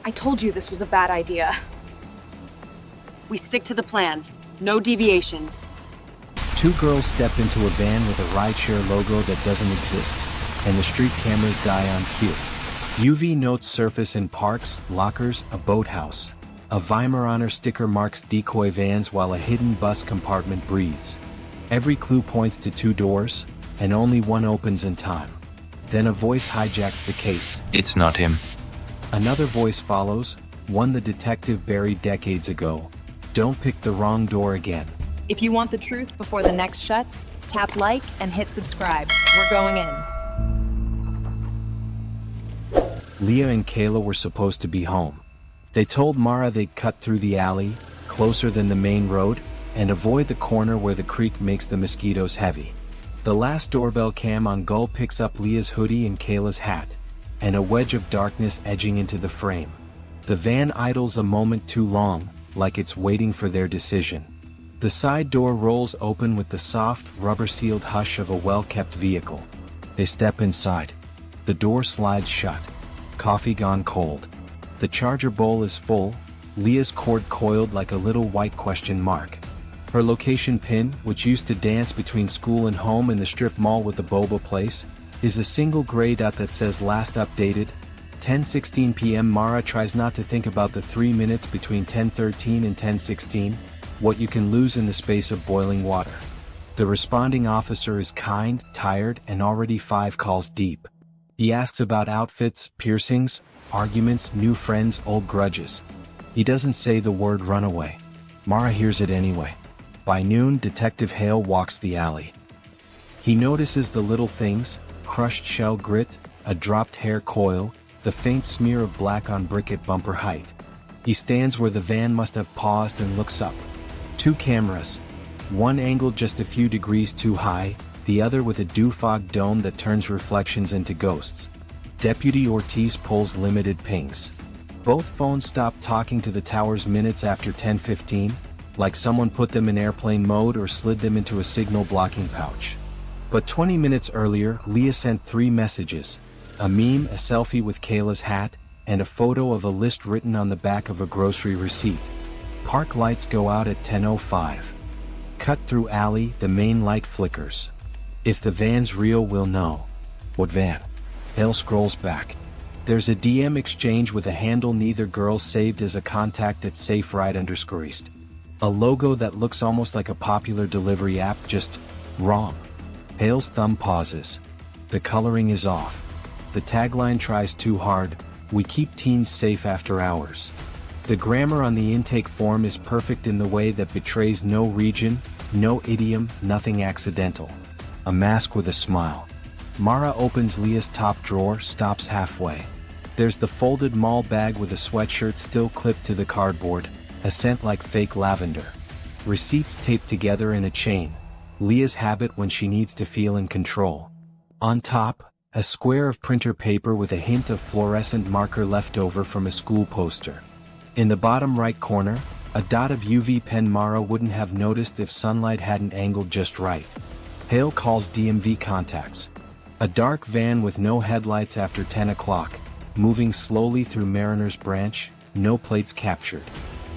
I told you this was a bad idea. We stick to the plan. No deviations. Two girls step into a van with a rideshare logo that doesn't exist, and the street cameras die on cue. UV notes surface in parks, lockers, a boathouse. A Weimaraner sticker marks decoy vans while a hidden bus compartment breathes. Every clue points to two doors, and only one opens in time. Then a voice hijacks the case. It's not him. Another voice follows, one the detective buried decades ago. Don't pick the wrong door again. If you want the truth before the next shuts, tap like and hit subscribe. We're going in. Leah and Kayla were supposed to be home. They told Mara they'd cut through the alley, closer than the main road, and avoid the corner where the creek makes the mosquitoes heavy. The last doorbell cam on Gull picks up Leah's hoodie and Kayla's hat, and a wedge of darkness edging into the frame. The van idles a moment too long, like it's waiting for their decision. The side door rolls open with the soft, rubber-sealed hush of a well-kept vehicle. They step inside. The door slides shut. Coffee gone cold. The charger bowl is full, Leah's cord coiled like a little white question mark. Her location pin, which used to dance between school and home in the strip mall with the boba place, is a single gray dot that says last updated, 10:16 p.m. Mara tries not to think about the 3 minutes between 10:13 and 10:16, what you can lose in the space of boiling water. The responding officer is kind, tired, and already 5 calls deep. He asks about outfits, piercings, arguments, new friends, old grudges. He doesn't say the word runaway. Mara hears it anyway. By noon, Detective Hale walks the alley. He notices the little things, crushed shell grit, a dropped hair coil, the faint smear of black on brick at bumper height. He stands where the van must have paused and looks up. 2 cameras. One angled just a few degrees too high, the other with a dew-fog dome that turns reflections into ghosts. Deputy Ortiz pulls limited pings. Both phones stop talking to the towers minutes after 10:15, like someone put them in airplane mode or slid them into a signal blocking pouch. But 20 minutes earlier, Leah sent 3 messages. A meme, a selfie with Kayla's hat, and a photo of a list written on the back of a grocery receipt. Park lights go out at 10:05. Cut through alley, the main light flickers. If the van's real, we'll know. What van? Hale scrolls back. There's a DM exchange with a handle neither girl saved as a contact at SafeRide_east. A logo that looks almost like a popular delivery app, just wrong. Hale's thumb pauses. The coloring is off. The tagline tries too hard, we keep teens safe after hours. The grammar on the intake form is perfect in the way that betrays no region, no idiom, nothing accidental. A mask with a smile. Mara opens Leah's top drawer, stops halfway. There's the folded mall bag with a sweatshirt still clipped to the cardboard, a scent like fake lavender. Receipts taped together in a chain. Leah's habit when she needs to feel in control. On top, a square of printer paper with a hint of fluorescent marker left over from a school poster. In the bottom right corner, a dot of UV pen Mara wouldn't have noticed if sunlight hadn't angled just right. Hale calls DMV contacts. A dark van with no headlights after 10 o'clock, moving slowly through Mariner's Branch, no plates captured.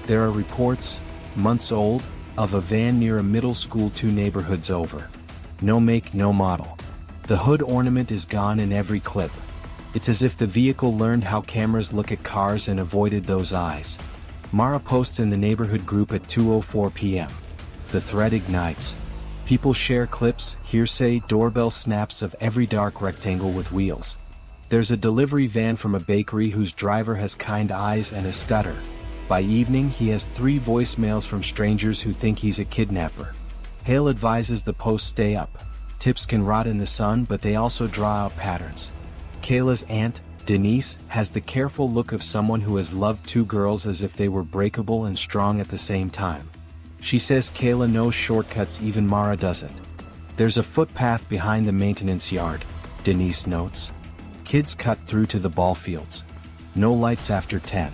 There are reports, months old, of a van near a middle school 2 neighborhoods over. No make, no model. The hood ornament is gone in every clip. It's as if the vehicle learned how cameras look at cars and avoided those eyes. Mara posts in the neighborhood group at 2:04 p.m. The thread ignites. People share clips, hearsay, doorbell snaps of every dark rectangle with wheels. There's a delivery van from a bakery whose driver has kind eyes and a stutter. By evening, he has 3 voicemails from strangers who think he's a kidnapper. Hale advises the post stay up. Tips can rot in the sun, but they also draw out patterns. Kayla's aunt, Denise, has the careful look of someone who has loved 2 girls as if they were breakable and strong at the same time. She says Kayla knows shortcuts even Mara doesn't. There's a footpath behind the maintenance yard, Denise notes. Kids cut through to the ball fields. No lights after 10.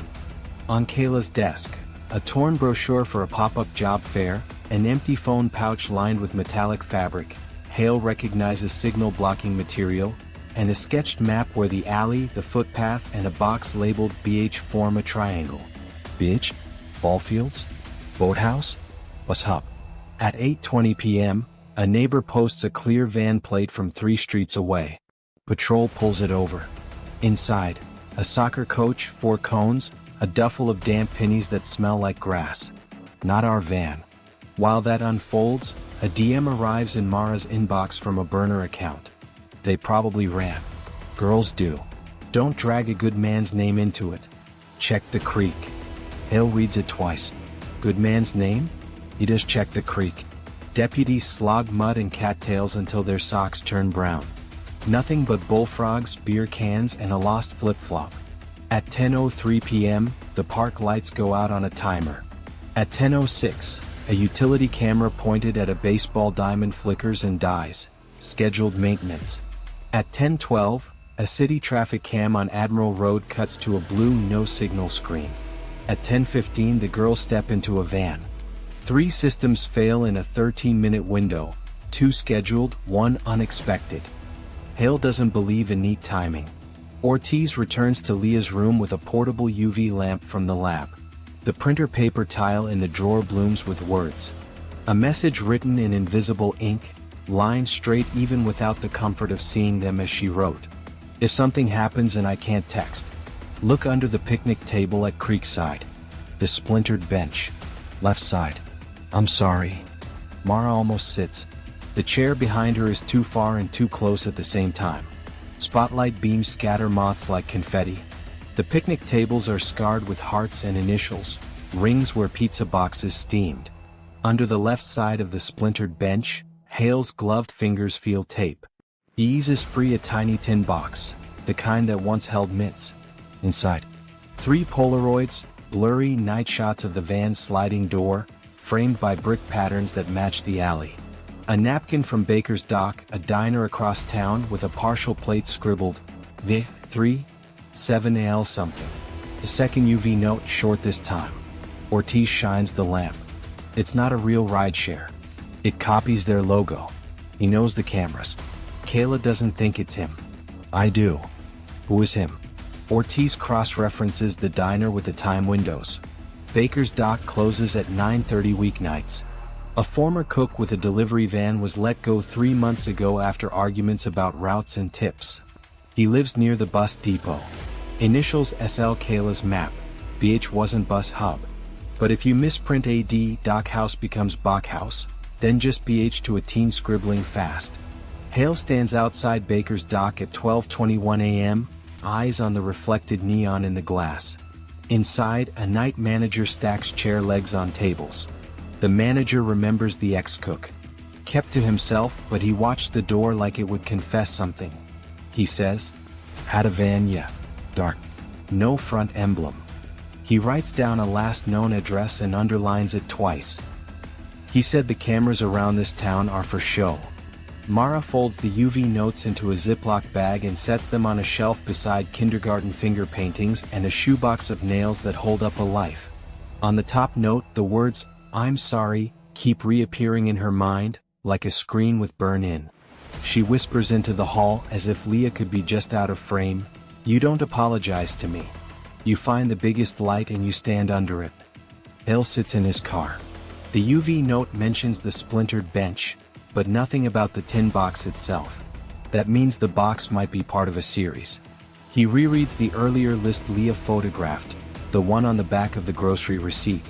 On Kayla's desk, a torn brochure for a pop-up job fair, an empty phone pouch lined with metallic fabric. Hale recognizes signal blocking material, and a sketched map where the alley, the footpath, and a box labeled BH form a triangle. BH? Ball fields? Boathouse? What's up? At 8:20 p.m., a neighbor posts a clear van plate from 3 streets away. Patrol pulls it over. Inside, a soccer coach, 4 cones, a duffel of damp pennies that smell like grass. Not our van. While that unfolds, a DM arrives in Mara's inbox from a burner account. They probably ran. Girls do. Don't drag a good man's name into it. Check the creek. Hale reads it twice. Good man's name? He does check the creek. Deputies slog mud and cattails until their socks turn brown. Nothing but bullfrogs, beer cans, and a lost flip-flop. At 10:03 p.m., the park lights go out on a timer. At 10:06, a utility camera pointed at a baseball diamond flickers and dies. Scheduled maintenance. At 10:12, a city traffic cam on Admiral Road cuts to a blue no-signal screen. At 10:15, the girls step into a van. 3 systems fail in a 13-minute window, 2 scheduled, 1 unexpected. Hale doesn't believe in neat timing. Ortiz returns to Leah's room with a portable UV lamp from the lab. The printer paper tile in the drawer blooms with words. A message written in invisible ink, lines straight even without the comfort of seeing them as she wrote. If something happens and I can't text, look under the picnic table at Creekside. The splintered bench. Left side. I'm sorry. Mara almost sits. The chair behind her is too far and too close at the same time. Spotlight beams scatter moths like confetti. The picnic tables are scarred with hearts and initials, rings where pizza boxes steamed. Under the left side of the splintered bench, Hale's gloved fingers feel tape. He eases free a tiny tin box, the kind that once held mitts. Inside, 3 Polaroids, blurry night shots of the van's sliding door, framed by brick patterns that match the alley. A napkin from Baker's Dock, a diner across town with a partial plate scribbled, V. 3, 7 AL something. The second UV note short this time. Ortiz shines the lamp. It's not a real rideshare. It copies their logo. He knows the cameras. Kayla doesn't think it's him. I do. Who is him? Ortiz cross-references the diner with the time windows. Baker's Dock closes at 9:30 weeknights. A former cook with a delivery van was let go 3 months ago after arguments about routes and tips. He lives near the bus depot. Initials SL. Kayla's map. BH wasn't bus hub. But if you misprint AD, Dock House becomes Bach House, then just BH to a teen scribbling fast. Hale stands outside Baker's Dock at 12:21 a.m., eyes on the reflected neon in the glass. Inside, a night manager stacks chair legs on tables. The manager remembers the ex-cook. Kept to himself, but he watched the door like it would confess something. He says, "Had a van, yeah. Dark. No front emblem." He writes down a last known address and underlines it twice. He said the cameras around this town are for show. Mara folds the UV notes into a Ziploc bag and sets them on a shelf beside kindergarten finger paintings and a shoebox of nails that hold up a life. On the top note, the words, "I'm sorry," keep reappearing in her mind, like a screen with burn in. She whispers into the hall as if Leah could be just out of frame, "You don't apologize to me." You find the biggest light and you stand under it. Hale sits in his car. The UV note mentions the splintered bench, but nothing about the tin box itself. That means the box might be part of a series. He rereads the earlier list Leah photographed, the one on the back of the grocery receipt.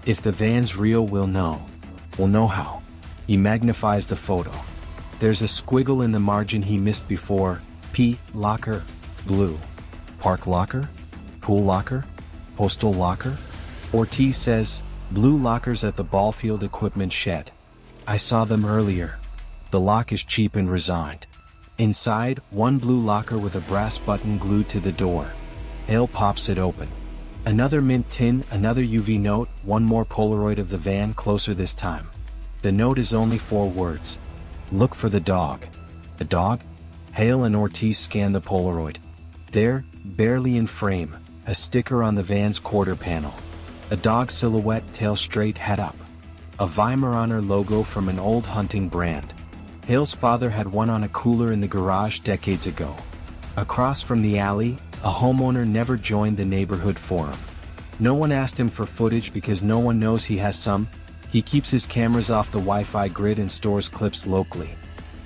If the van's real, we'll know. We'll know how. He magnifies the photo. There's a squiggle in the margin he missed before. P. Locker. Blue. Park locker? Pool locker? Postal locker? Ortiz says, "Blue lockers at the ball field equipment shed. I saw them earlier. The lock is cheap and resigned." Inside, one blue locker with a brass button glued to the door. Hale pops it open. Another mint tin, another UV note, one more Polaroid of the van closer this time. The note is only 4 words. "Look for the dog." A dog? Hale and Ortiz scan the Polaroid. There, barely in frame, a sticker on the van's quarter panel. A dog silhouette, tail straight, head up. A Weimaraner logo from an old hunting brand. Hale's father had one on a cooler in the garage decades ago. Across from the alley, a homeowner never joined the neighborhood forum. No one asked him for footage because no one knows he has some. He keeps his cameras off the Wi-Fi grid and stores clips locally.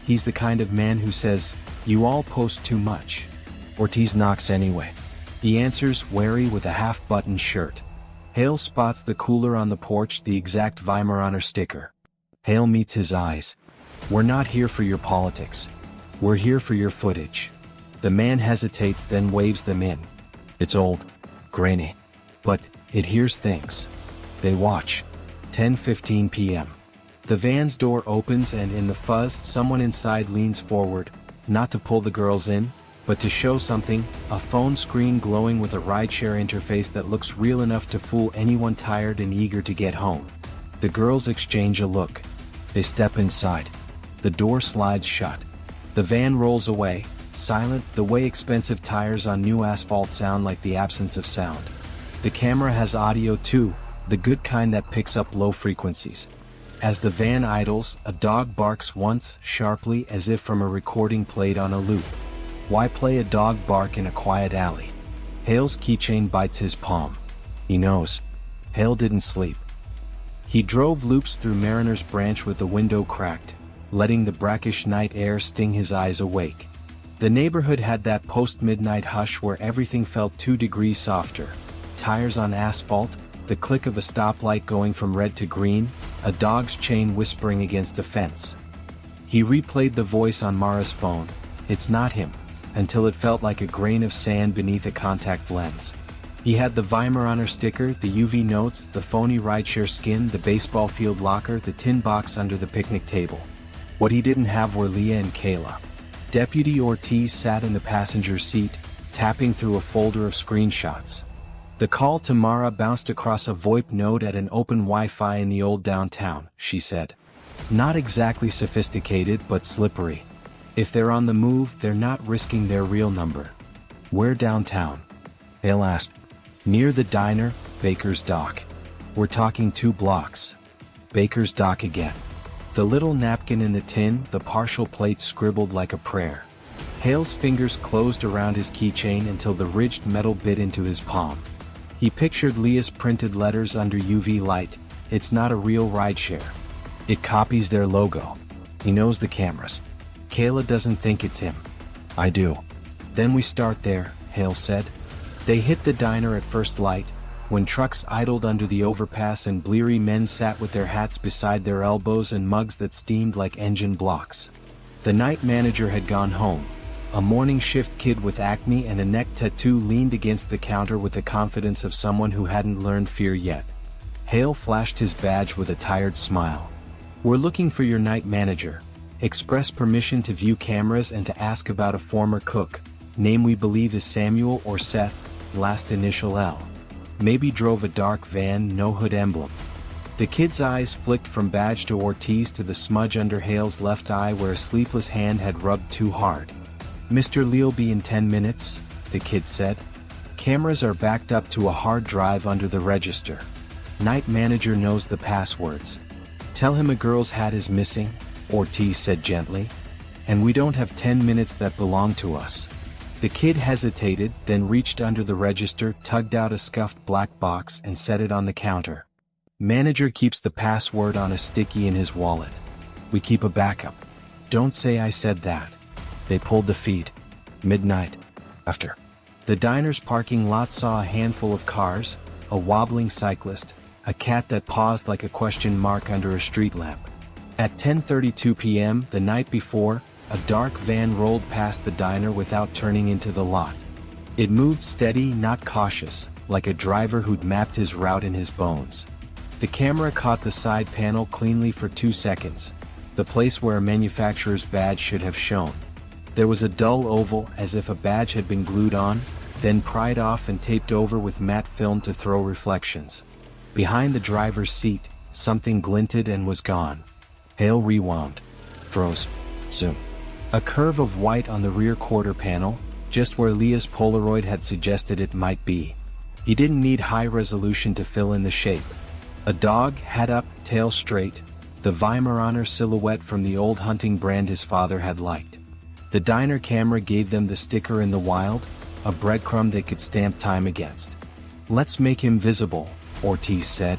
He's the kind of man who says, "You all post too much." Ortiz knocks anyway. He answers, wary with a half-buttoned shirt. Hale spots the cooler on the porch, the exact Weimaraner sticker. Hale meets his eyes. "We're not here for your politics. We're here for your footage." The man hesitates, then waves them in. It's old, grainy, but it hears things. They watch. 10:15 p.m. The van's door opens and in the fuzz, someone inside leans forward, not to pull the girls in, but to show something, a phone screen glowing with a rideshare interface that looks real enough to fool anyone tired and eager to get home. The girls exchange a look. They step inside. The door slides shut. The van rolls away, silent, the way expensive tires on new asphalt sound like the absence of sound. The camera has audio too, the good kind that picks up low frequencies. As the van idles, a dog barks once, sharply, as if from a recording played on a loop. Why play a dog bark in a quiet alley? Hale's keychain bites his palm. He knows. Hale didn't sleep. He drove loops through Mariner's Branch with the window cracked, letting the brackish night air sting his eyes awake. The neighborhood had that post-midnight hush where everything felt 2 degrees softer. Tires on asphalt, the click of a stoplight going from red to green, a dog's chain whispering against a fence. He replayed the voice on Mara's phone. It's not him, until it felt like a grain of sand beneath a contact lens. He had the Weimaraner sticker, the UV notes, the phony rideshare skin, the baseball field locker, the tin box under the picnic table. What he didn't have were Leah and Kayla. Deputy Ortiz sat in the passenger seat, tapping through a folder of screenshots. The call to Mara bounced across a VoIP node at an open Wi-Fi in the old downtown, she said. Not exactly sophisticated, but slippery. If they're on the move, they're not risking their real number. Where downtown? Hale asked. Near the diner, Baker's Dock. We're talking 2 blocks. Baker's Dock again. The little napkin in the tin, the partial plate scribbled like a prayer. Hale's fingers closed around his keychain until the ridged metal bit into his palm. He pictured Leah's printed letters under UV light. It's not a real rideshare. It copies their logo. He knows the cameras. Kayla doesn't think it's him. I do. Then we start there, Hale said. They hit the diner at first light, when trucks idled under the overpass and bleary men sat with their hats beside their elbows and mugs that steamed like engine blocks. The night manager had gone home. A morning shift kid with acne and a neck tattoo leaned against the counter with the confidence of someone who hadn't learned fear yet. Hale flashed his badge with a tired smile. We're looking for your night manager. Express permission to view cameras and to ask about a former cook. Name we believe is Samuel or Seth, last initial L. Maybe drove a dark van, no hood emblem. The kid's eyes flicked from badge to Ortiz to the smudge under Hale's left eye where a sleepless hand had rubbed too hard. Mr. Lee'll be in 10 minutes, the kid said. Cameras are backed up to a hard drive under the register. Night manager knows the passwords. Tell him a girl's hat is missing, Ortiz said gently. And we don't have 10 minutes that belong to us. The kid hesitated, then reached under the register, tugged out a scuffed black box and set it on the counter. Manager keeps the password on a sticky in his wallet. We keep a backup. Don't say I said that. They pulled the feed. Midnight. After. The diner's parking lot saw a handful of cars, a wobbling cyclist, a cat that paused like a question mark under a street lamp. At 10:32 p.m. the night before, a dark van rolled past the diner without turning into the lot. It moved steady, not cautious, like a driver who'd mapped his route in his bones. The camera caught the side panel cleanly for 2 seconds, the place where a manufacturer's badge should have shown. There was a dull oval as if a badge had been glued on, then pried off and taped over with matte film to throw reflections. Behind the driver's seat, something glinted and was gone. Hale rewound. Froze. Zoom. A curve of white on the rear quarter panel, just where Leah's Polaroid had suggested it might be. He didn't need high resolution to fill in the shape. A dog, head up, tail straight, the Weimaraner silhouette from the old hunting brand his father had liked. The diner camera gave them the sticker in the wild, a breadcrumb they could stamp time against. "Let's make him visible," Ortiz said.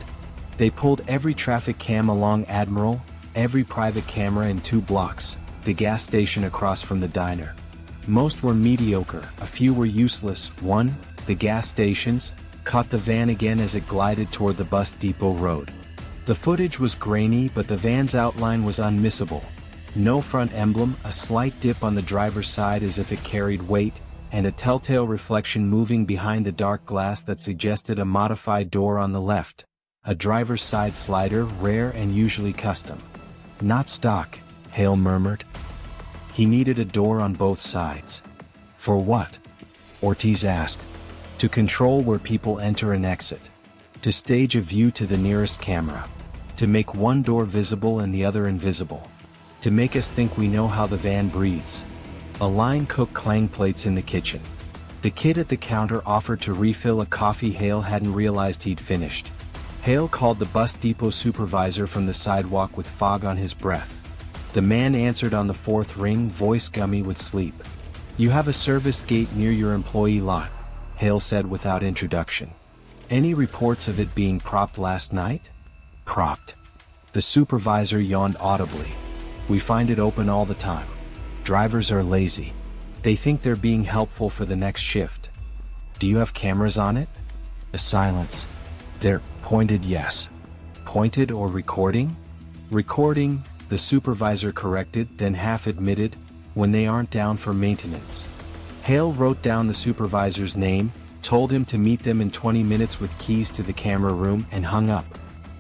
They pulled every traffic cam along Admiral, every private camera in 2 blocks, the gas station across from the diner. Most were mediocre, a few were useless. One, the gas stations, caught the van again as it glided toward the bus depot road. The footage was grainy, but the van's outline was unmissable. No front emblem, a slight dip on the driver's side as if it carried weight, and a telltale reflection moving behind the dark glass that suggested a modified door on the left. A driver's side slider, rare and usually custom. "Not stock," Hale murmured. He needed a door on both sides. "For what?" Ortiz asked. "To control where people enter and exit. To stage a view to the nearest camera. To make one door visible and the other invisible. To make us think we know how the van breathes." A line cooked clang plates in the kitchen. The kid at the counter offered to refill a coffee Hale hadn't realized he'd finished. Hale called the bus depot supervisor from the sidewalk with fog on his breath. The man answered on the 4th ring, voice gummy with sleep. "You have a service gate near your employee lot," Hale said without introduction. "Any reports of it being propped last night?" "Propped." The supervisor yawned audibly. "We find it open all the time. Drivers are lazy. They think they're being helpful for the next shift." "Do you have cameras on it?" A silence. "They're pointed, yes." "Pointed or recording?" "Recording," the supervisor corrected, then half admitted, "when they aren't down for maintenance." Hale wrote down the supervisor's name, told him to meet them in 20 minutes with keys to the camera room, and hung up.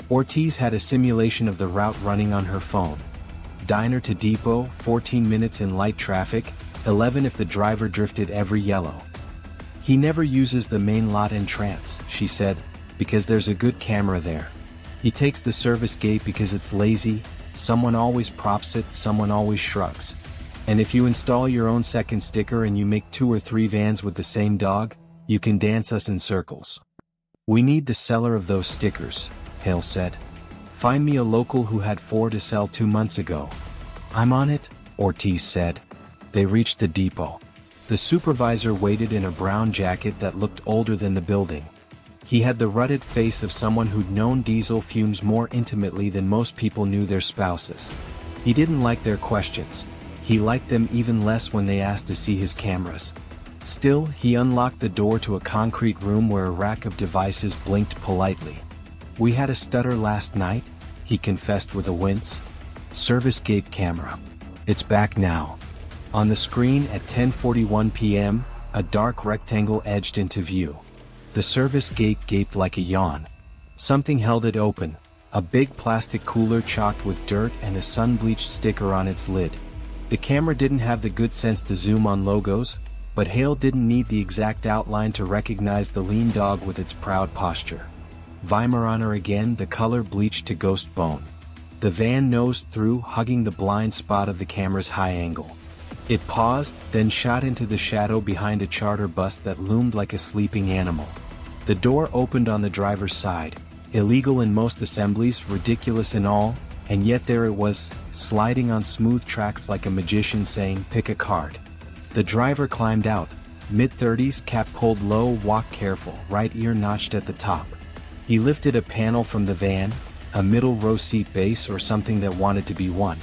Ortiz had a simulation of the route running on her phone. Diner to depot, 14 minutes in light traffic, 11 if the driver drifted every yellow. "He never uses the main lot entrance," she said, "because there's a good camera there. He takes the service gate because it's lazy, someone always props it, someone always shrugs. And if you install your own second sticker and you make 2 or 3 vans with the same dog, you can dance us in circles." "We need the seller of those stickers," Hale said. "Find me a local who had 4 to sell 2 months ago." "I'm on it," Ortiz said. They reached the depot. The supervisor waited in a brown jacket that looked older than the building. He had the rutted face of someone who'd known diesel fumes more intimately than most people knew their spouses. He didn't like their questions. He liked them even less when they asked to see his cameras. Still, he unlocked the door to a concrete room where a rack of devices blinked politely. "We had a stutter last night," he confessed with a wince. "Service gate camera. It's back now." On the screen at 10:41 p.m., a dark rectangle edged into view. The service gate gaped like a yawn. Something held it open, a big plastic cooler chocked with dirt and a sun-bleached sticker on its lid. The camera didn't have the good sense to zoom on logos, but Hale didn't need the exact outline to recognize the lean dog with its proud posture. Weimaraner again, the color bleached to ghost bone. The van nosed through, hugging the blind spot of the camera's high angle. It paused, then shot into the shadow behind a charter bus that loomed like a sleeping animal. The door opened on the driver's side, illegal in most assemblies, ridiculous in all, and yet there it was, sliding on smooth tracks like a magician saying, "Pick a card." The driver climbed out, mid-30s, cap pulled low, walk careful, right ear notched at the top. He lifted a panel from the van, a middle row seat base or something that wanted to be one.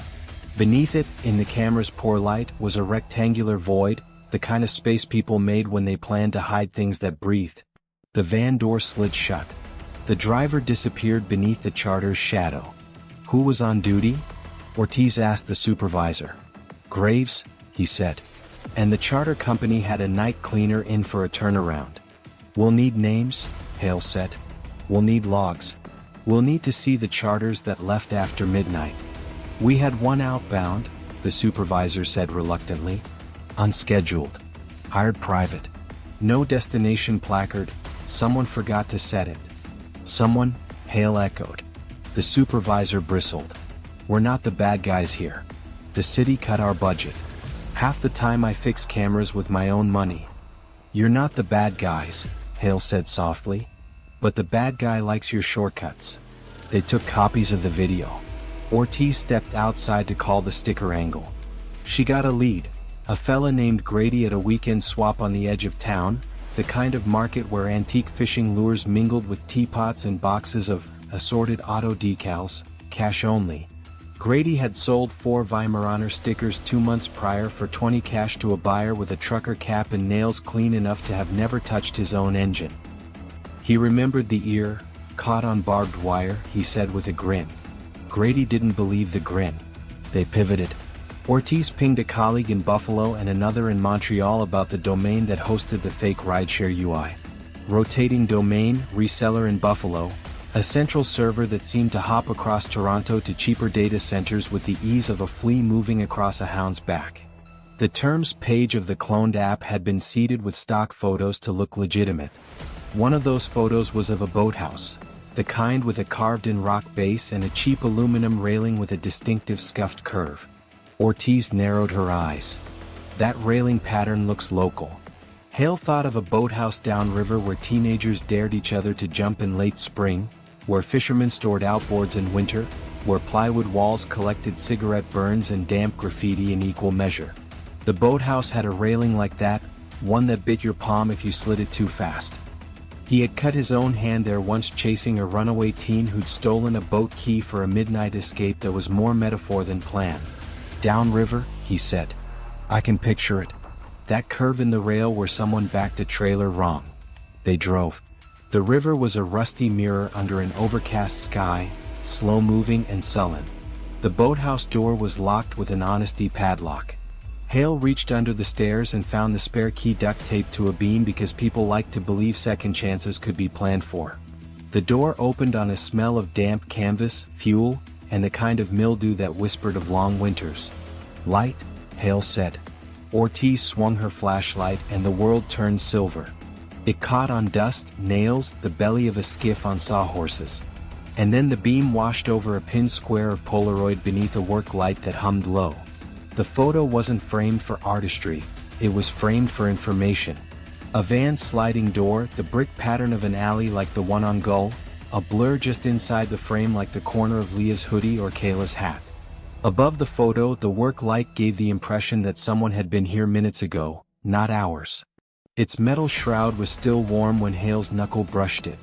Beneath it, in the camera's poor light, was a rectangular void, the kind of space people made when they planned to hide things that breathed. The van door slid shut. The driver disappeared beneath the charter's shadow. "Who was on duty?" Ortiz asked the supervisor. "Graves," he said. "And the charter company had a night cleaner in for a turnaround." "We'll need names," Hale said. "We'll need logs. We'll need to see the charters that left after midnight." "We had one outbound," the supervisor said reluctantly. "Unscheduled. Hired private. No destination placard. Someone forgot to set it." "Someone?" Hale echoed. The supervisor bristled. "We're not the bad guys here. The city cut our budget. Half the time I fix cameras with my own money." "You're not the bad guys," Hale said softly. "But the bad guy likes your shortcuts." They took copies of the video. Ortiz stepped outside to call the sticker angle. She got a lead, A fella named Grady at a weekend swap on the edge of town, the kind of market where antique fishing lures mingled with teapots and boxes of assorted auto decals, cash only. Grady had sold 4 Weimaraner stickers 2 months prior for 20 cash to a buyer with a trucker cap and nails clean enough to have never touched his own engine. He remembered the ear, caught on barbed wire, he said with a grin. Grady didn't believe the grin. They pivoted. Ortiz pinged a colleague in Buffalo and another in Montreal about the domain that hosted the fake rideshare UI. Rotating domain, reseller in Buffalo, a central server that seemed to hop across Toronto to cheaper data centers with the ease of a flea moving across a hound's back. The terms page of the cloned app had been seeded with stock photos to look legitimate. One of those photos was of a boathouse, the kind with a carved-in rock base and a cheap aluminum railing with a distinctive scuffed curve. Ortiz narrowed her eyes. That railing pattern looks local. Hale thought of a boathouse downriver where teenagers dared each other to jump in late spring, where fishermen stored outboards in winter, where plywood walls collected cigarette burns and damp graffiti in equal measure. The boathouse had a railing like that, one that bit your palm if you slid it too fast. He had cut his own hand there once chasing a runaway teen who'd stolen a boat key for a midnight escape that was more metaphor than plan. Downriver, he said. I can picture it. That curve in the rail where someone backed a trailer wrong. They drove. The river was a rusty mirror under an overcast sky, slow-moving and sullen. The boathouse door was locked with an honesty padlock. Hale reached under the stairs and found the spare key duct taped to a beam because people liked to believe second chances could be planned for. The door opened on a smell of damp canvas, fuel, and the kind of mildew that whispered of long winters. Light, Hale said. Ortiz swung her flashlight and the world turned silver. It caught on dust, nails, the belly of a skiff on sawhorses. And then the beam washed over a pinned square of Polaroid beneath a work light that hummed low. The photo wasn't framed for artistry, it was framed for information. A van's sliding door, the brick pattern of an alley like the one on Gull, a blur just inside the frame like the corner of Leah's hoodie or Kayla's hat. Above the photo, the work light gave the impression that someone had been here minutes ago, not hours. Its metal shroud was still warm when Hale's knuckle brushed it.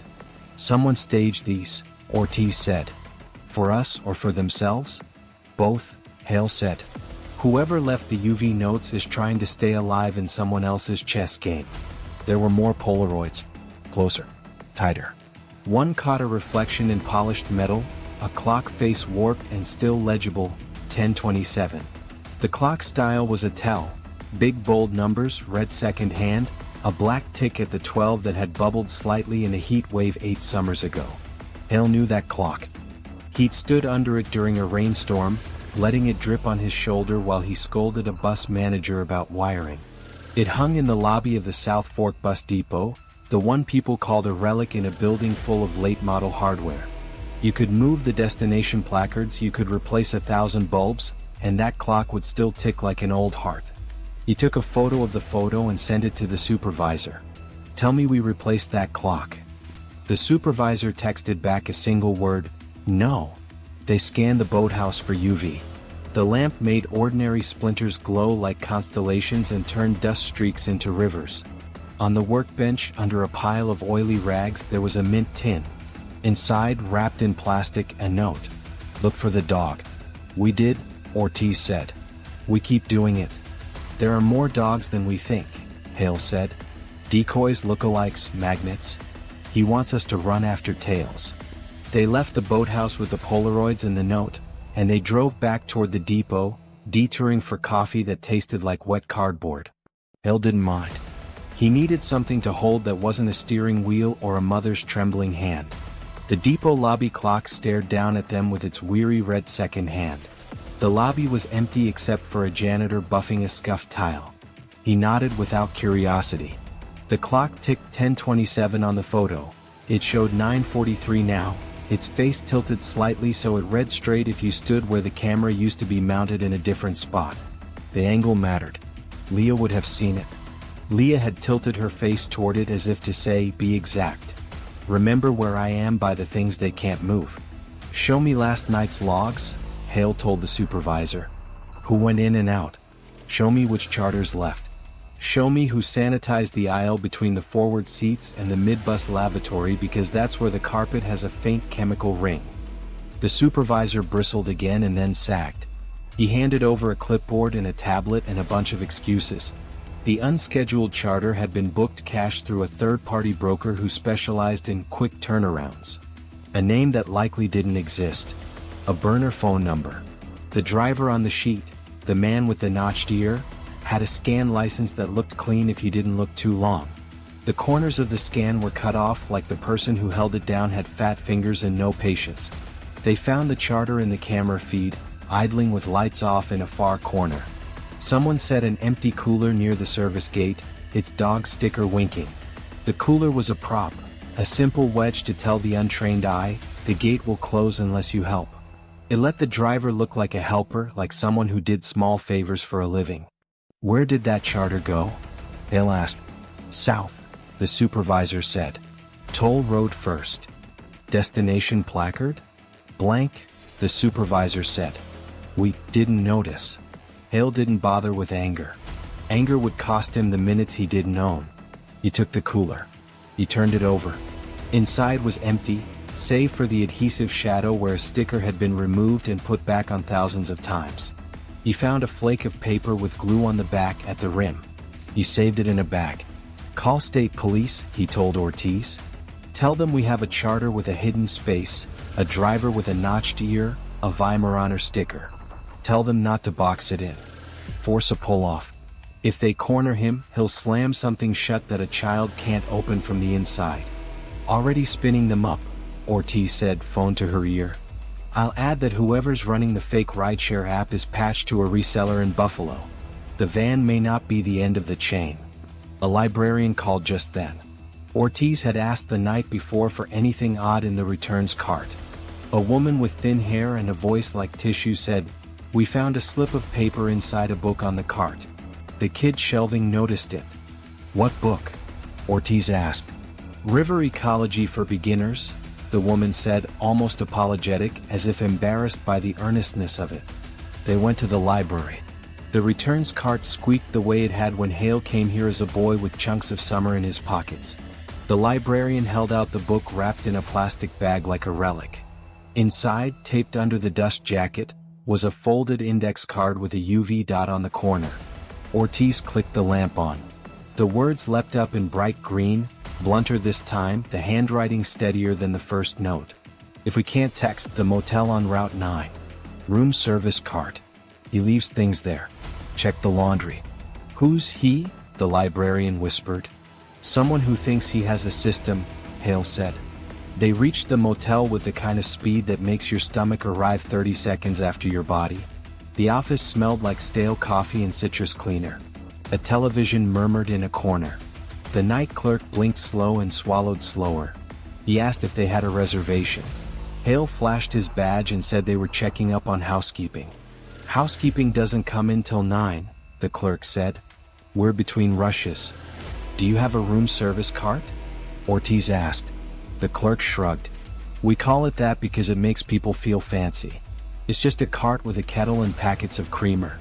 Someone staged these, Ortiz said. For us or for themselves? Both, Hale said. Whoever left the UV notes is trying to stay alive in someone else's chess game. There were more Polaroids. Closer. Tighter. One caught a reflection in polished metal, a clock face warped and still legible, 10:27. The clock style was a tell. Big bold numbers, read second hand, a black tick at the 12 that had bubbled slightly in a heat wave 8 summers ago. Hale knew that clock. He'd stood under it during a rainstorm, letting it drip on his shoulder while he scolded a bus manager about wiring. It hung in the lobby of the South Fork Bus Depot, the one people called a relic in a building full of late-model hardware. You could move the destination placards, you could replace 1,000 bulbs, and that clock would still tick like an old heart. He took a photo of the photo and sent it to the supervisor. Tell me we replaced that clock. The supervisor texted back a single word, no. They scanned the boathouse for UV. The lamp made ordinary splinters glow like constellations and turned dust streaks into rivers. On the workbench, under a pile of oily rags, there was a mint tin. Inside, wrapped in plastic, a note. Look for the dog. We did, Ortiz said. We keep doing it. There are more dogs than we think, Hale said. Decoys, lookalikes, magnets. He wants us to run after tails. They left the boathouse with the Polaroids and the note, and they drove back toward the depot, detouring for coffee that tasted like wet cardboard. Hale didn't mind. He needed something to hold that wasn't a steering wheel or a mother's trembling hand. The depot lobby clock stared down at them with its weary red second hand. The lobby was empty except for a janitor buffing a scuffed tile. He nodded without curiosity. The clock ticked 10:27 on the photo. It showed 9:43 now, its face tilted slightly so it read straight if you stood where the camera used to be mounted in a different spot. The angle mattered. Leah would have seen it. Leah had tilted her face toward it as if to say, be exact. Remember where I am by the things they can't move. Show me last night's logs, Hale told the supervisor. Who went in and out? Show me which charter's left. Show me who sanitized the aisle between the forward seats and the mid-bus lavatory, because that's where the carpet has a faint chemical ring. The supervisor bristled again and then sagged. He handed over a clipboard and a tablet and a bunch of excuses. The unscheduled charter had been booked cash through a third-party broker who specialized in quick turnarounds. A name that likely didn't exist. A burner phone number. The driver on the sheet, the man with the notched ear, had a scan license that looked clean if you didn't look too long. The corners of the scan were cut off like the person who held it down had fat fingers and no patience. They found the charter in the camera feed, idling with lights off in a far corner. Someone said an empty cooler near the service gate, its dog sticker winking. The cooler was a prop, a simple wedge to tell the untrained eye, the gate will close unless you help. It let the driver look like a helper, like someone who did small favors for a living. Where did that charter go? Hale asked. South, the supervisor said. Toll road first. Destination placard? Blank, the supervisor said. We didn't notice. Hale didn't bother with anger. Anger would cost him the minutes he didn't own. He took the cooler. He turned it over. Inside was empty, save for the adhesive shadow where a sticker had been removed and put back on thousands of times. He found a flake of paper with glue on the back at the rim. He saved it in a bag. Call state police, he told Ortiz. Tell them we have a charter with a hidden space, a driver with a notched ear, a Weimaraner sticker. Tell them not to box it in. Force a pull-off. If they corner him, he'll slam something shut that a child can't open from the inside. Already spinning them up, Ortiz said, phone to her ear. I'll add that whoever's running the fake rideshare app is patched to a reseller in Buffalo. The van may not be the end of the chain. A librarian called just then. Ortiz had asked the night before for anything odd in the returns cart. A woman with thin hair and a voice like tissue said, we found a slip of paper inside a book on the cart. The kid shelving noticed it. What book? Ortiz asked. River Ecology for Beginners, the woman said, almost apologetic, as if embarrassed by the earnestness of it. They went to the library. The returns cart squeaked the way it had when Hale came here as a boy with chunks of summer in his pockets. The librarian held out the book wrapped in a plastic bag like a relic. Inside, taped under the dust jacket, was a folded index card with a UV dot on the corner. Ortiz clicked the lamp on. The words leapt up in bright green, blunter this time, the handwriting steadier than the first note. If we can't text, the motel on Route 9. Room service cart. He leaves things there. Check the laundry. Who's he? The librarian whispered. Someone who thinks he has a system, Hale said. They reached the motel with the kind of speed that makes your stomach arrive 30 seconds after your body. The office smelled like stale coffee and citrus cleaner. A television murmured in a corner. The night clerk blinked slow and swallowed slower. He asked if they had a reservation. Hale flashed his badge and said they were checking up on housekeeping. Housekeeping doesn't come in till 9, the clerk said. We're between rushes. Do you have a room service cart? Ortiz asked. The clerk shrugged. We call it that because it makes people feel fancy. It's just a cart with a kettle and packets of creamer.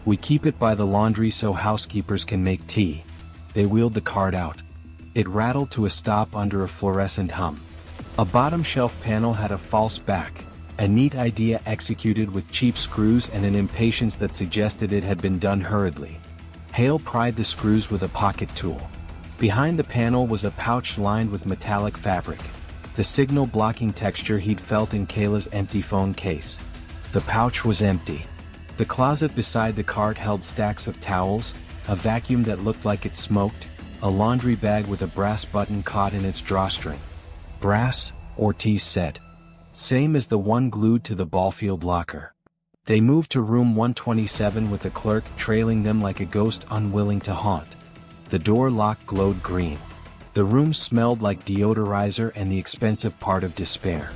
We keep it by the laundry so housekeepers can make tea. They wheeled the cart out. It rattled to a stop under a fluorescent hum. A bottom shelf panel had a false back, a neat idea executed with cheap screws and an impatience that suggested it had been done hurriedly. Hale pried the screws with a pocket tool. Behind the panel was a pouch lined with metallic fabric, the signal-blocking texture he'd felt in Kayla's empty phone case. The pouch was empty. The closet beside the cart held stacks of towels, a vacuum that looked like it smoked, a laundry bag with a brass button caught in its drawstring. Brass, Ortiz said. Same as the one glued to the ballfield locker. They moved to room 127 with the clerk trailing them like a ghost unwilling to haunt. The door lock glowed green. The room smelled like deodorizer and the expensive part of despair.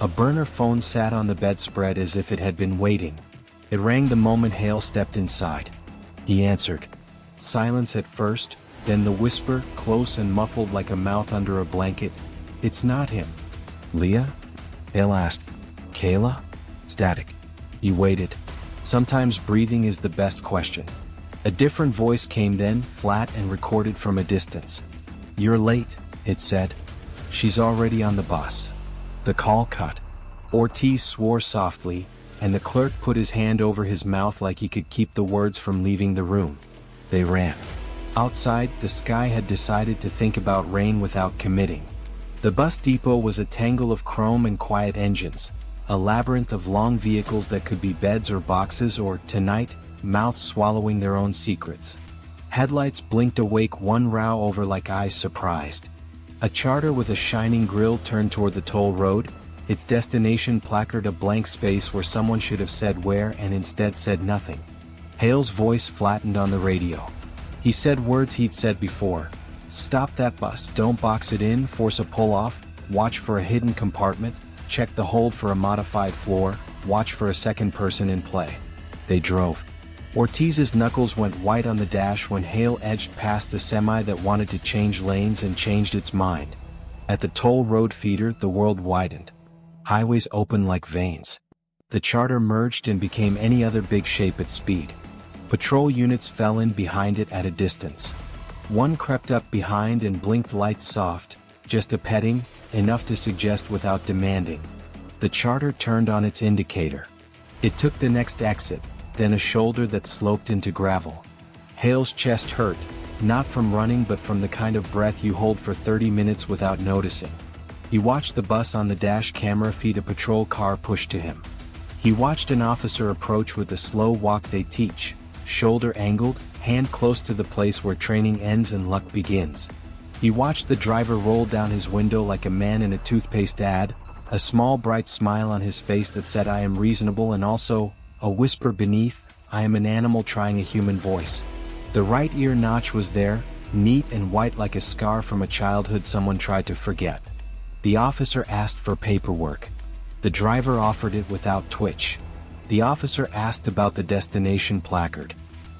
A burner phone sat on the bedspread as if it had been waiting. It rang the moment Hale stepped inside. He answered. Silence at first, then the whisper, close and muffled like a mouth under a blanket. It's not him. Leah? Hale asked. Kayla? Static. He waited. Sometimes breathing is the best question. A different voice came then, flat and recorded from a distance. "You're late," it said. "She's already on the bus." The call cut. Ortiz swore softly, and the clerk put his hand over his mouth like he could keep the words from leaving the room. They ran. Outside, the sky had decided to think about rain without committing. The bus depot was a tangle of chrome and quiet engines, a labyrinth of long vehicles that could be beds or boxes or, tonight, mouths swallowing their own secrets. Headlights blinked awake, one row over like eyes surprised. A charter with a shining grille turned toward the toll road, its destination placard a blank space where someone should have said where and instead said nothing. Hale's voice flattened on the radio. He said words he'd said before. "Stop that bus, don't box it in, force a pull-off, watch for a hidden compartment, check the hold for a modified floor, watch for a second person in play." They drove. Ortiz's knuckles went white on the dash when Hale edged past a semi that wanted to change lanes and changed its mind. At the toll road feeder, the world widened. Highways opened like veins. The charter merged and became any other big shape at speed. Patrol units fell in behind it at a distance. One crept up behind and blinked lights soft, just a petting, enough to suggest without demanding. The charter turned on its indicator. It took the next exit, then a shoulder that sloped into gravel. Hale's chest hurt, not from running but from the kind of breath you hold for 30 minutes without noticing. He watched the bus on the dash camera feed a patrol car push to him. He watched an officer approach with the slow walk they teach, shoulder angled, hand close to the place where training ends and luck begins. He watched the driver roll down his window like a man in a toothpaste ad, a small bright smile on his face that said "I am reasonable," and also, a whisper beneath, "I am an animal trying a human voice." The right ear notch was there, neat and white like a scar from a childhood someone tried to forget. The officer asked for paperwork. The driver offered it without twitch. The officer asked about the destination placard.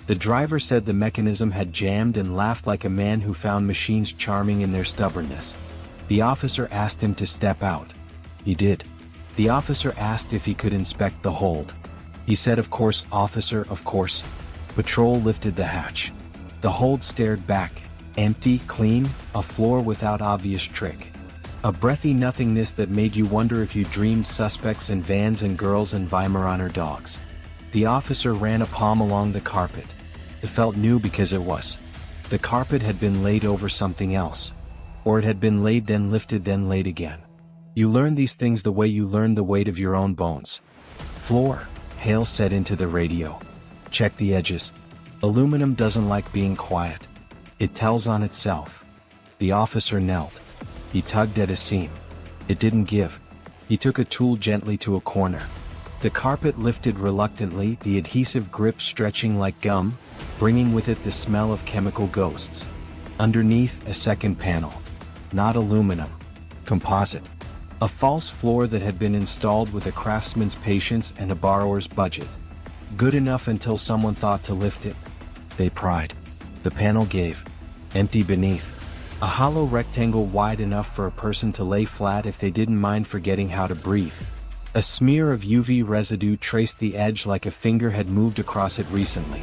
The driver said the mechanism had jammed and laughed like a man who found machines charming in their stubbornness. The officer asked him to step out. He did. The officer asked if he could inspect the hold. He said, "Of course, officer, of course." Patrol lifted the hatch. The hold stared back, empty, clean, a floor without obvious trick. A breathy nothingness that made you wonder if you dreamed suspects and vans and girls and Weimaraner dogs. The officer ran a palm along the carpet. It felt new because it was. The carpet had been laid over something else. Or it had been laid then lifted then laid again. You learn these things the way you learn the weight of your own bones. "Floor," Hale said into the radio. "Check the edges. Aluminum doesn't like being quiet. It tells on itself." The officer knelt. He tugged at a seam. It didn't give. He took a tool gently to a corner. The carpet lifted reluctantly, the adhesive grip stretching like gum, bringing with it the smell of chemical ghosts. Underneath, a second panel. Not aluminum. Composite. A false floor that had been installed with a craftsman's patience and a borrower's budget. Good enough until someone thought to lift it. They pried. The panel gave. Empty beneath. A hollow rectangle wide enough for a person to lay flat if they didn't mind forgetting how to breathe. A smear of UV residue traced the edge like a finger had moved across it recently.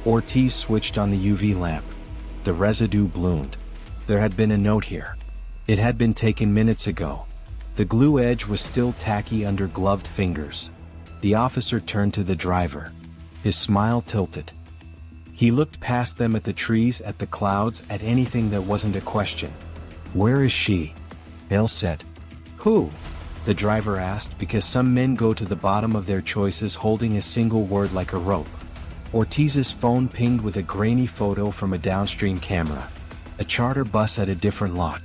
Ortiz switched on the UV lamp. The residue bloomed. There had been a note here. It had been taken minutes ago. The glue edge was still tacky under gloved fingers. The officer turned to the driver. His smile tilted. He looked past them at the trees, at the clouds, at anything that wasn't a question. "Where is she?" Hale said. "Who?" the driver asked, because some men go to the bottom of their choices holding a single word like a rope. Ortiz's phone pinged with a grainy photo from a downstream camera. A charter bus at a different lot.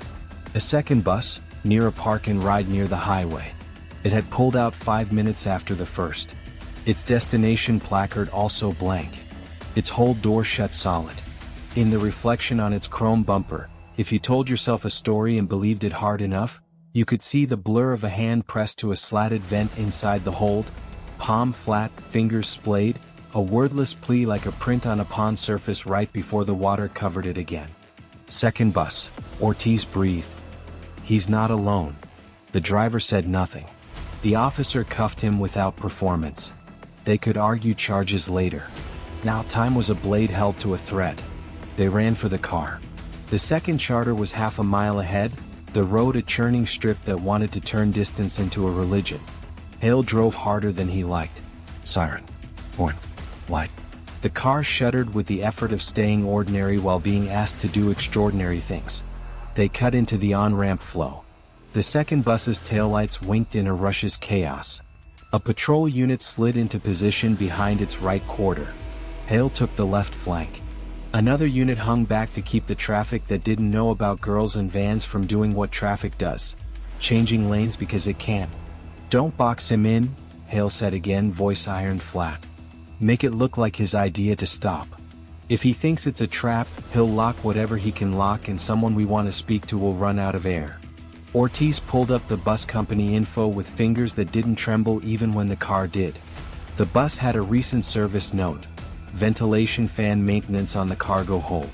A second bus, near a park and ride near the highway. It had pulled out 5 minutes after the first. Its destination placard also blank. Its whole door shut solid. In the reflection on its chrome bumper, if you told yourself a story and believed it hard enough, you could see the blur of a hand pressed to a slatted vent inside the hold, palm flat, fingers splayed, a wordless plea like a print on a pond surface right before the water covered it again. Second bus, Ortiz breathed. "He's not alone." The driver said nothing. The officer cuffed him without performance. They could argue charges later. Now time was a blade held to a thread. They ran for the car. The second charter was half a mile ahead, the road a churning strip that wanted to turn distance into a religion. Hale drove harder than he liked. Siren. Horn. Light. The car shuddered with the effort of staying ordinary while being asked to do extraordinary things. They cut into the on-ramp flow. The second bus's taillights winked in a rush's chaos. A patrol unit slid into position behind its right quarter. Hale took the left flank. Another unit hung back to keep the traffic that didn't know about girls and vans from doing what traffic does. Changing lanes because it can. Don't box him in, Hale said again, voice iron flat. Make it look like his idea to stop. If he thinks it's a trap, he'll lock whatever he can lock and someone we want to speak to will run out of air. Ortiz pulled up the bus company info with fingers that didn't tremble even when the car did. The bus had a recent service note. Ventilation fan maintenance on the cargo hold.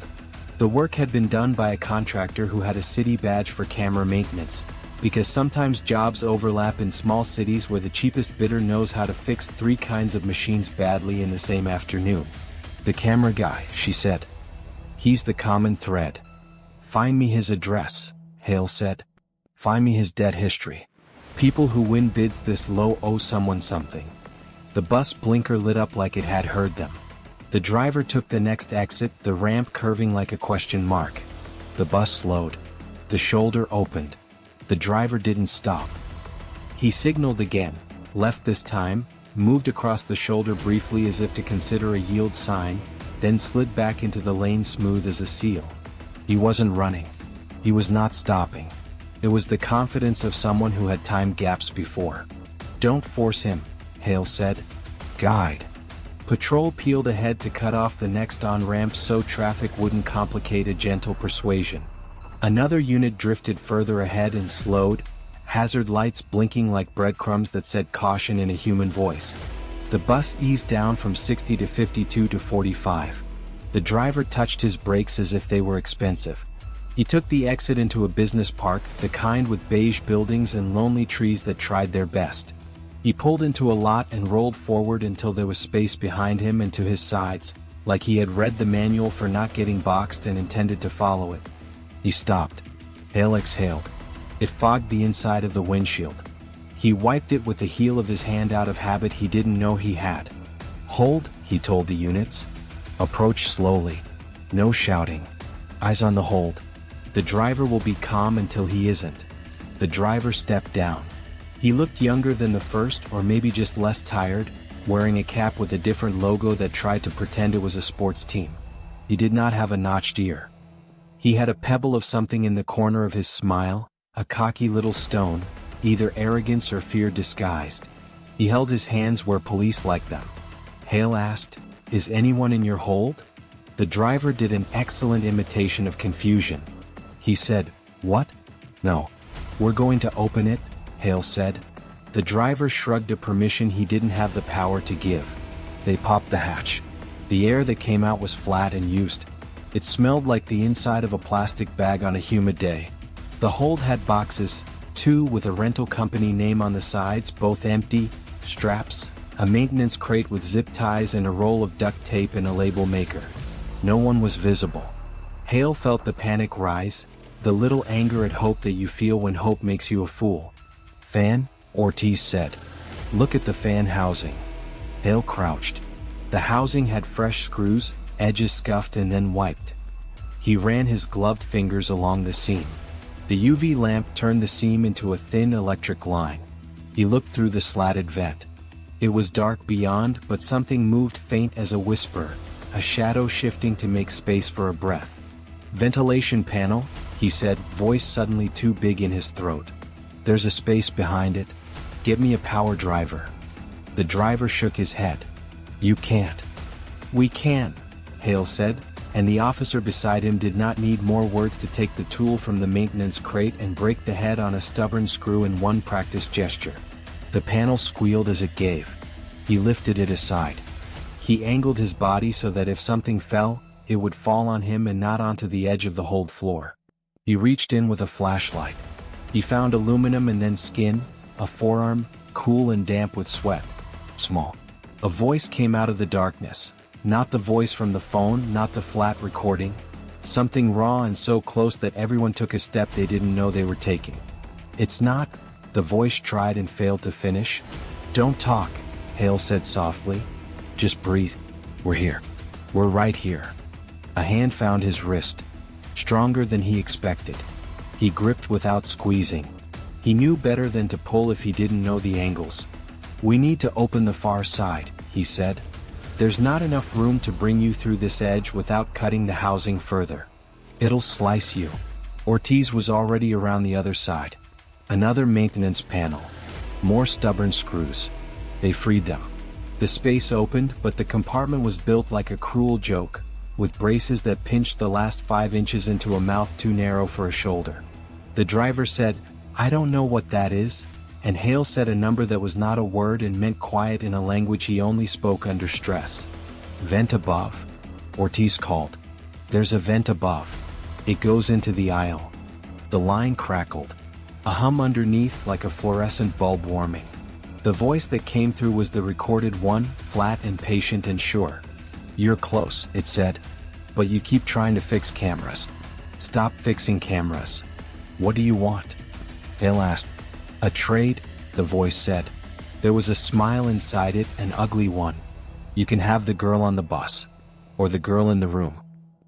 The work had been done by a contractor who had a city badge for camera maintenance, because sometimes jobs overlap in small cities where the cheapest bidder knows how to fix 3 kinds of machines badly in the same afternoon. The camera guy, she said. He's the common thread. Find me his address, Hale said. Find me his debt history. People who win bids this low owe someone something. The bus blinker lit up like it had heard them. The driver took the next exit, the ramp curving like a question mark. The bus slowed. The shoulder opened. The driver didn't stop. He signaled again, left this time, moved across the shoulder briefly as if to consider a yield sign, then slid back into the lane smooth as a seal. He wasn't running. He was not stopping. It was the confidence of someone who had time gaps before. Don't force him, Hale said. Guide. Patrol peeled ahead to cut off the next on-ramp so traffic wouldn't complicate a gentle persuasion. Another unit drifted further ahead and slowed, hazard lights blinking like breadcrumbs that said caution in a human voice. The bus eased down from 60 to 52 to 45. The driver touched his brakes as if they were expensive. He took the exit into a business park, the kind with beige buildings and lonely trees that tried their best. He pulled into a lot and rolled forward until there was space behind him and to his sides, like he had read the manual for not getting boxed and intended to follow it. He stopped. Hale exhaled. It fogged the inside of the windshield. He wiped it with the heel of his hand out of habit he didn't know he had. Hold, he told the units. Approach slowly. No shouting. Eyes on the hold. The driver will be calm until he isn't. The driver stepped down. He looked younger than the first, or maybe just less tired, wearing a cap with a different logo that tried to pretend it was a sports team. He did not have a notched ear. He had a pebble of something in the corner of his smile, a cocky little stone, either arrogance or fear disguised. He held his hands where police like them. Hale asked, "Is anyone in your hold?" The driver did an excellent imitation of confusion. He said, "What? No. We're going to open it," Hale said. The driver shrugged a permission he didn't have the power to give. They popped the hatch. The air that came out was flat and used. It smelled like the inside of a plastic bag on a humid day. The hold had boxes, 2 with a rental company name on the sides, both empty, straps, a maintenance crate with zip ties and a roll of duct tape and a label maker. No one was visible. Hale felt the panic rise, the little anger at hope that you feel when hope makes you a fool. "Fan?" Ortiz said. "Look at the fan housing." Hale crouched. The housing had fresh screws, edges scuffed and then wiped. He ran his gloved fingers along the seam. The UV lamp turned the seam into a thin electric line. He looked through the slatted vent. It was dark beyond, but something moved faint as a whisper, a shadow shifting to make space for a breath. "Ventilation panel," he said, voice suddenly too big in his throat. "There's a space behind it. Get me a power driver." The driver shook his head. "You can't." "We can," Hale said, and the officer beside him did not need more words to take the tool from the maintenance crate and break the head on a stubborn screw in one practiced gesture. The panel squealed as it gave. He lifted it aside. He angled his body so that if something fell, it would fall on him and not onto the edge of the hold floor. He reached in with a flashlight. He found aluminum and then skin, a forearm, cool and damp with sweat. "Small." A voice came out of the darkness. Not the voice from the phone, not the flat recording. Something raw and so close that everyone took a step they didn't know they were taking. "It's not," the voice tried and failed to finish. "Don't talk," Hale said softly. "Just breathe. We're here. We're right here." A hand found his wrist. Stronger than he expected. He gripped without squeezing. He knew better than to pull if he didn't know the angles. "We need to open the far side," he said. "There's not enough room to bring you through this edge without cutting the housing further. It'll slice you." Ortiz was already around the other side. Another maintenance panel. More stubborn screws. They freed them. The space opened, but the compartment was built like a cruel joke, with braces that pinched the last 5 inches into a mouth too narrow for a shoulder. The driver said, "I don't know what that is," and Hale said a number that was not a word and meant quiet in a language he only spoke under stress. "Vent above," Ortiz called. "There's a vent above. It goes into the aisle." The line crackled. A hum underneath like a fluorescent bulb warming. The voice that came through was the recorded one, flat and patient and sure. "You're close," it said. "But you keep trying to fix cameras. Stop fixing cameras." "What do you want?" Hale asked. "A trade," the voice said. There was a smile inside it, an ugly one. "You can have the girl on the bus. Or the girl in the room.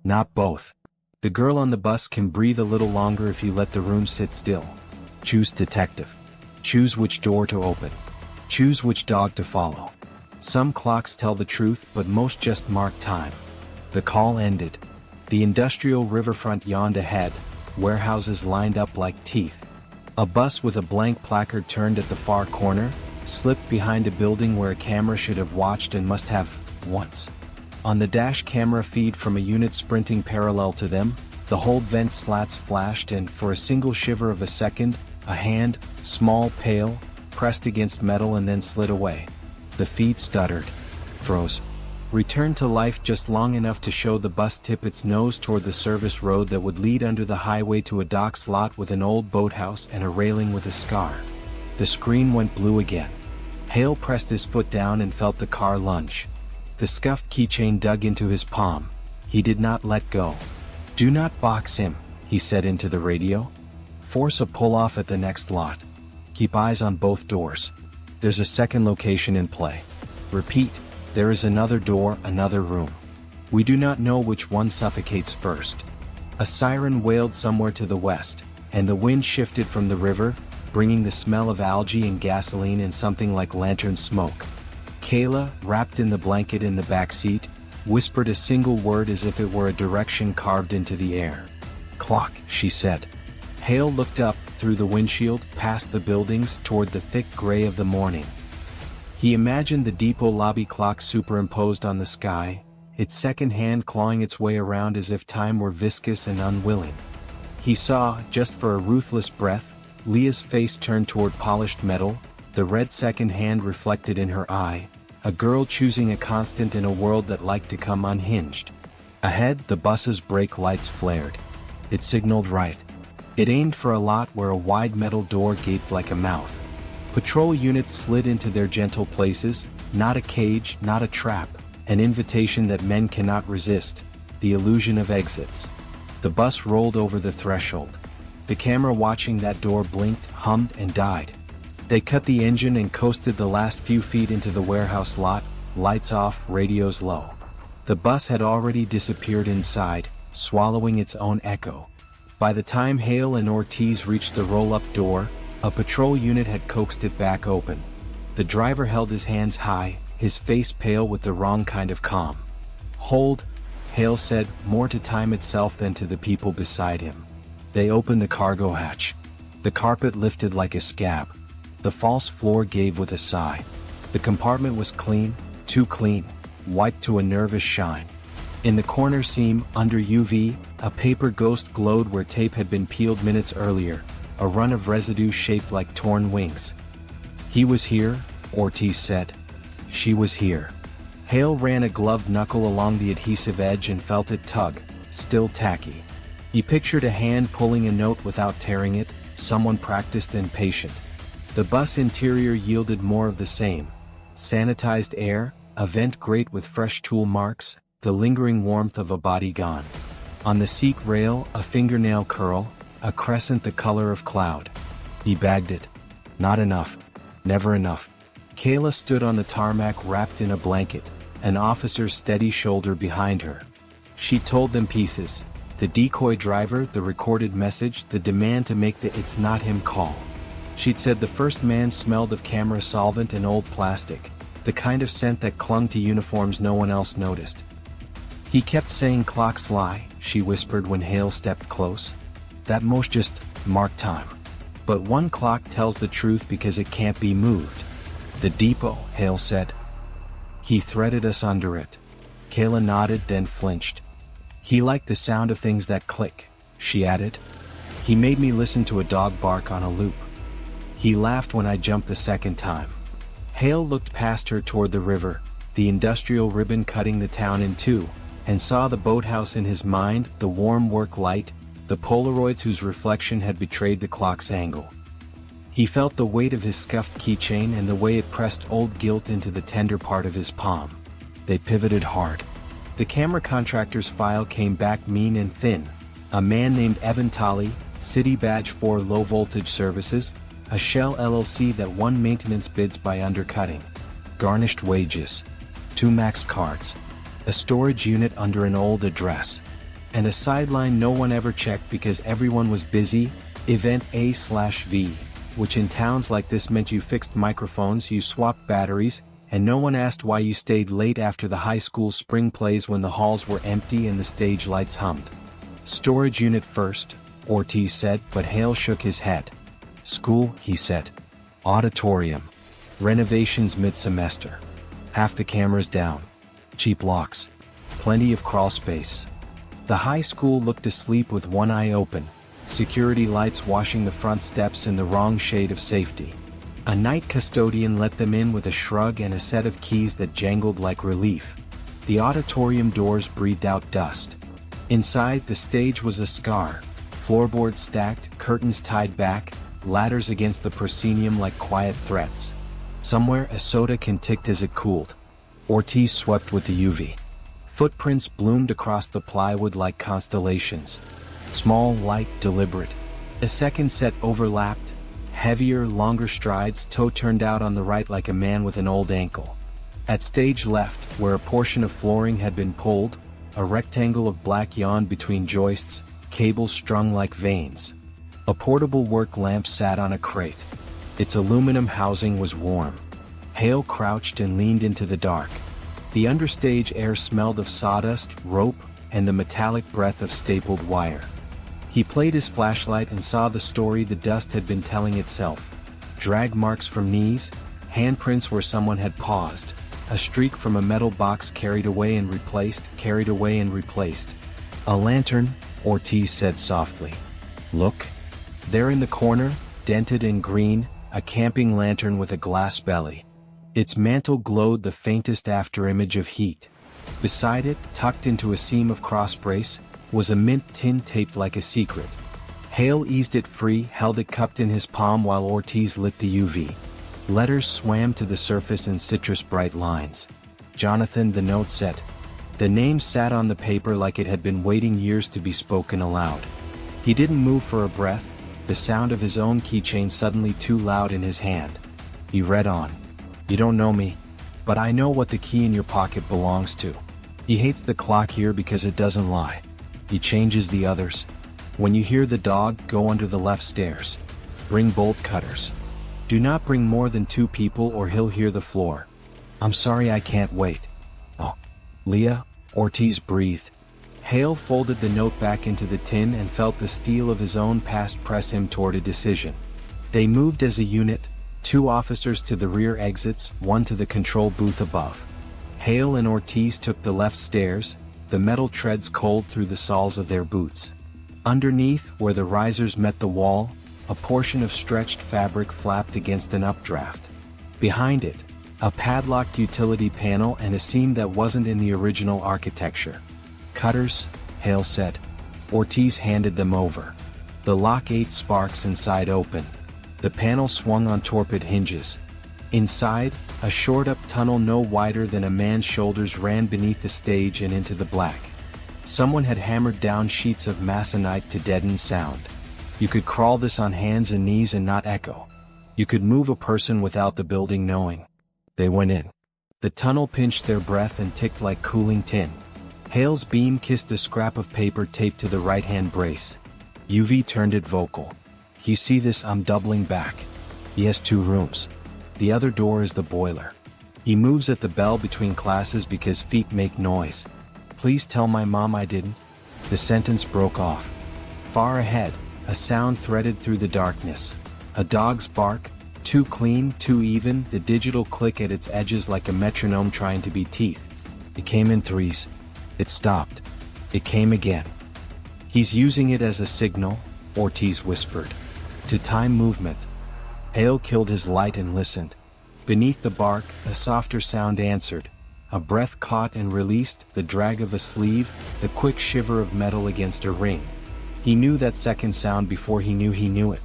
Not both. The girl on the bus can breathe a little longer if you let the room sit still. Choose detective. Choose which door to open. Choose which dog to follow. Some clocks tell the truth, but most just mark time." The call ended. The industrial riverfront yawned ahead, warehouses lined up like teeth. A bus with a blank placard turned at the far corner, slipped behind a building where a camera should have watched and must have, once. On the dash camera feed from a unit sprinting parallel to them, the hold vent slats flashed and for a single shiver of a second, a hand, small, pale, pressed against metal and then slid away. The feed stuttered. Froze. Returned to life just long enough to show the bus tip its nose toward the service road that would lead under the highway to a dock slot with an old boathouse and a railing with a scar. The screen went blue again. Hale pressed his foot down and felt the car lunge. The scuffed keychain dug into his palm. He did not let go. "Do not box him," he said into the radio. "Force a pull-off at the next lot. Keep eyes on both doors. There's a second location in play. Repeat, there is another door, another room. We do not know which one suffocates first." A siren wailed somewhere to the west, and the wind shifted from the river, bringing the smell of algae and gasoline and something like lantern smoke. Kayla, wrapped in the blanket in the back seat, whispered a single word as if it were a direction carved into the air. "Clock," she said. Hale looked up, through the windshield, past the buildings, toward the thick gray of the morning. He imagined the depot lobby clock superimposed on the sky, its second hand clawing its way around as if time were viscous and unwilling. He saw, just for a ruthless breath, Leah's face turned toward polished metal, the red second hand reflected in her eye, a girl choosing a constant in a world that liked to come unhinged. Ahead, the bus's brake lights flared. It signaled right. It aimed for a lot where a wide metal door gaped like a mouth. Patrol units slid into their gentle places, not a cage, not a trap, an invitation that men cannot resist, the illusion of exits. The bus rolled over the threshold. The camera watching that door blinked, hummed, and died. They cut the engine and coasted the last few feet into the warehouse lot, lights off, radios low. The bus had already disappeared inside, swallowing its own echo. By the time Hale and Ortiz reached the roll-up door, a patrol unit had coaxed it back open. The driver held his hands high, his face pale with the wrong kind of calm. "Hold," Hale said, more to time itself than to the people beside him. They opened the cargo hatch. The carpet lifted like a scab. The false floor gave with a sigh. The compartment was clean, too clean, wiped to a nervous shine. In the corner seam, under UV, a paper ghost glowed where tape had been peeled minutes earlier, a run of residue shaped like torn wings. "He was here," Ortiz said. "She was here." Hale ran a gloved knuckle along the adhesive edge and felt it tug, still tacky. He pictured a hand pulling a note without tearing it, someone practiced and patient. The bus interior yielded more of the same. Sanitized air, a vent grate with fresh tool marks, the lingering warmth of a body gone. On the seat rail, a fingernail curl, a crescent the color of cloud. He bagged it. Not enough. Never enough. Kayla stood on the tarmac wrapped in a blanket, an officer's steady shoulder behind her. She told them pieces. The decoy driver, the recorded message, the demand to make the "it's not him" call. She'd said the first man smelled of camera solvent and old plastic, the kind of scent that clung to uniforms no one else noticed. He kept saying clocks lie, she whispered when Hale stepped close. That most just mark time. But one clock tells the truth because it can't be moved. The depot, Hale said. He threaded us under it. Kayla nodded, then flinched. He liked the sound of things that click, she added. He made me listen to a dog bark on a loop. He laughed when I jumped the second time. Hale looked past her toward the river, the industrial ribbon cutting the town in two, and saw the boathouse in his mind, the warm work light, the Polaroids whose reflection had betrayed the clock's angle. He felt the weight of his scuffed keychain and the way it pressed old guilt into the tender part of his palm. They pivoted hard. The camera contractor's file came back mean and thin. A man named Evan Tolley, City Badge 4 Low Voltage Services, a Shell LLC that won maintenance bids by undercutting. Garnished wages. 2 maxed cards. A storage unit under an old address. And a sideline no one ever checked because everyone was busy, event A/V, which in towns like this meant you fixed microphones, you swapped batteries, and no one asked why you stayed late after the high school spring plays when the halls were empty and the stage lights hummed. Storage unit first, Ortiz said, but Hale shook his head. School, he said. Auditorium. Renovations mid-semester. Half the cameras down. Cheap locks. Plenty of crawl space. The high school looked asleep with one eye open, security lights washing the front steps in the wrong shade of safety. A night custodian let them in with a shrug and a set of keys that jangled like relief. The auditorium doors breathed out dust. Inside, the stage was a scar. Floorboards stacked, curtains tied back, ladders against the proscenium like quiet threats. Somewhere a soda can ticked as it cooled. Ortiz swept with the UV. Footprints bloomed across the plywood like constellations. Small, light, deliberate. A second set overlapped. Heavier, longer strides, toe turned out on the right like a man with an old ankle. At stage left, where a portion of flooring had been pulled, a rectangle of black yawned between joists, cables strung like veins. A portable work lamp sat on a crate. Its aluminum housing was warm. Hale crouched and leaned into the dark. The understage air smelled of sawdust, rope, and the metallic breath of stapled wire. He played his flashlight and saw the story the dust had been telling itself. Drag marks from knees, handprints where someone had paused, a streak from a metal box carried away and replaced, carried away and replaced. A lantern, Ortiz said softly. Look. There in the corner, dented and green, a camping lantern with a glass belly. Its mantle glowed the faintest afterimage of heat. Beside it, tucked into a seam of crossbrace, was a mint tin taped like a secret. Hale eased it free, held it cupped in his palm while Ortiz lit the UV. Letters swam to the surface in citrus bright lines. Jonathan, the note said. The name sat on the paper like it had been waiting years to be spoken aloud. He didn't move for a breath, the sound of his own keychain suddenly too loud in his hand. He read on. You don't know me, but I know what the key in your pocket belongs to. He hates the clock here because it doesn't lie. He changes the others. When you hear the dog, go under the left stairs. Bring bolt cutters. Do not bring more than 2 people or he'll hear the floor. I'm sorry I can't wait. Oh, Leah, Ortiz breathed. Hale folded the note back into the tin and felt the steel of his own past press him toward a decision. They moved as a unit, 2 officers to the rear exits, 1 to the control booth above. Hale and Ortiz took the left stairs, the metal treads cold through the soles of their boots. Underneath, where the risers met the wall, a portion of stretched fabric flapped against an updraft. Behind it, a padlocked utility panel and a seam that wasn't in the original architecture. Cutters, Hale said. Ortiz handed them over. The lock 8 sparks inside open. The panel swung on torpid hinges. Inside, a short-up tunnel no wider than a man's shoulders ran beneath the stage and into the black. Someone had hammered down sheets of masonite to deaden sound. You could crawl this on hands and knees and not echo. You could move a person without the building knowing. They went in. The tunnel pinched their breath and ticked like cooling tin. Hale's beam kissed a scrap of paper taped to the right-hand brace. UV turned it vocal. "You see this? I'm doubling back. He has 2 rooms. The other door is the boiler. He moves at the bell between classes because feet make noise. Please tell my mom I didn't." The sentence broke off. Far ahead, a sound threaded through the darkness. A dog's bark, too clean, too even, the digital click at its edges like a metronome trying to be teeth. It came in 3s. It stopped. It came again. "He's using it as a signal," Ortiz whispered. "To time movement." Hale killed his light and listened. Beneath the bark, a softer sound answered. A breath caught and released, the drag of a sleeve, the quick shiver of metal against a ring. He knew that second sound before he knew it.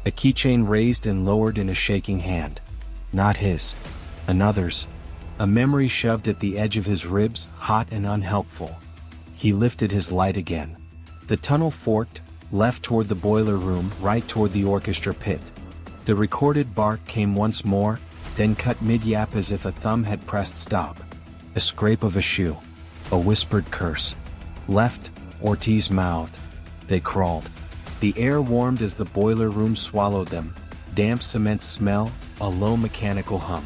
A keychain raised and lowered in a shaking hand. Not his. Another's. A memory shoved at the edge of his ribs, hot and unhelpful. He lifted his light again. The tunnel forked, left toward the boiler room, right toward the orchestra pit. The recorded bark came once more, then cut mid-yap as if a thumb had pressed stop. A scrape of a shoe. A whispered curse. "Left," Ortiz mouthed. They crawled. The air warmed as the boiler room swallowed them. Damp cement smell, a low mechanical hum.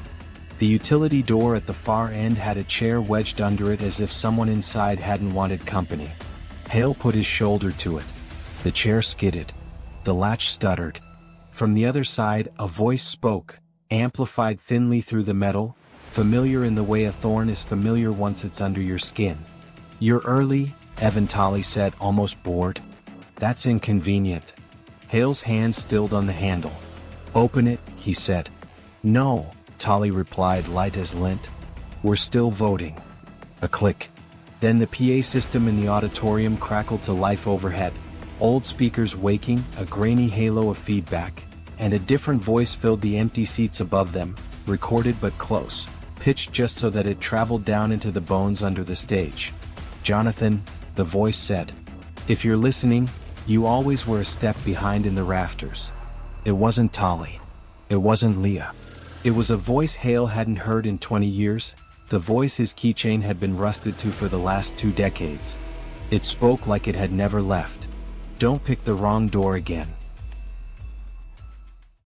The utility door at the far end had a chair wedged under it as if someone inside hadn't wanted company. Hale put his shoulder to it. The chair skidded. The latch stuttered. From the other side, a voice spoke, amplified thinly through the metal, familiar in the way a thorn is familiar once it's under your skin. "You're early," Evantali said, almost bored. "That's inconvenient." Hale's hand stilled on the handle. "Open it," he said. "No," Tali replied, light as lint. "We're still voting." A click. Then the PA system in the auditorium crackled to life overhead. Old speakers waking, a grainy halo of feedback, and a different voice filled the empty seats above them, recorded but close, pitched just so that it traveled down into the bones under the stage. "Jonathan," the voice said, "if you're listening, you always were a step behind in the rafters." It wasn't Tali. It wasn't Leah. It was a voice Hale hadn't heard in 20 years, the voice his keychain had been rusted to for the last 2 decades. It spoke like it had never left. "Don't pick the wrong door again.